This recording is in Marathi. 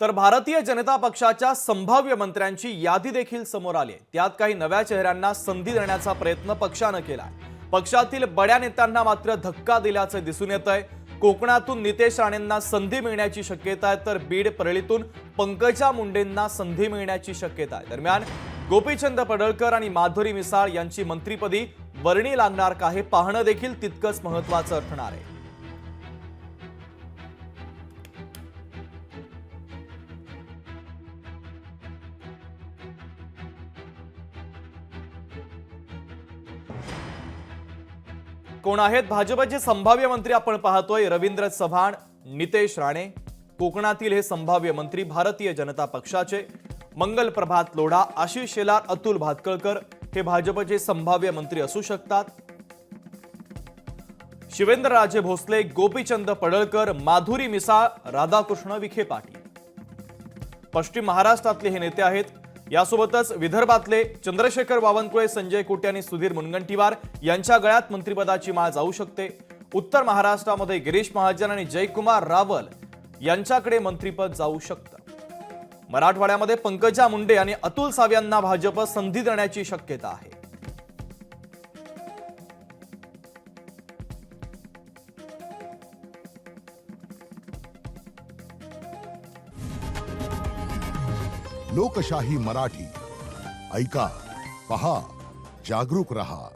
तर भारतीय जनता पक्षाच्या संभाव्य मंत्र्यांची यादी देखील समोर आली आहे। त्यात काही नव्या चेहऱ्यांना संधी देण्याचा प्रयत्न पक्षाने केलाय। पक्षातील बड्या नेत्यांना मात्र धक्का दिल्याचे दिसून येतंय। कोकणातून नितेश राणेंना संधी मिळण्याची शक्यता आहे, तर बीड परळीतून पंकजा मुंडेंना संधी मिळण्याची शक्यता आहे। दरम्यान गोपीचंद पडळकर आणि माधुरी मिसाळ यांची मंत्रिपदी वर्णी लागणार का हे पाहणं देखील तितकंच महत्त्वाचं ठरणार आहे। कोण आहेत भाजपचे संभाव्य मंत्री आपण पाहतोय। रवींद्र चव्हाण, नितेश राणे कोकणातील हे संभाव्य मंत्री भारतीय जनता पक्षाचे। मंगल प्रभात लोढा, आशिष शेलार, अतुल भातखळकर हे भाजपचे संभाव्य मंत्री असू शकतात। शिवेंद्रराजे भोसले, गोपीचंद पडळकर, माधुरी मिसाळ, राधाकृष्ण विखे पाटील पश्चिम महाराष्ट्रातले हे नेते आहेत। यासोबतच विदर्भातले चंद्रशेखर बावनकुळे, संजय कुटे आणि सुधीर मुनगंटीवार यांच्या गळ्यात मंत्रिपदाची माळ जाऊ शकते। उत्तर महाराष्ट्रामध्ये गिरीश महाजन आणि जयकुमार रावल यांच्याकडे मंत्रिपद जाऊ शकतं। मराठवाड्यामध्ये पंकजा मुंडे आणि अतुल सावे यांना भाजप संधी देण्याची शक्यता आहे। लोकशाही मराठी ऐका, पहा, जागरूक रहा।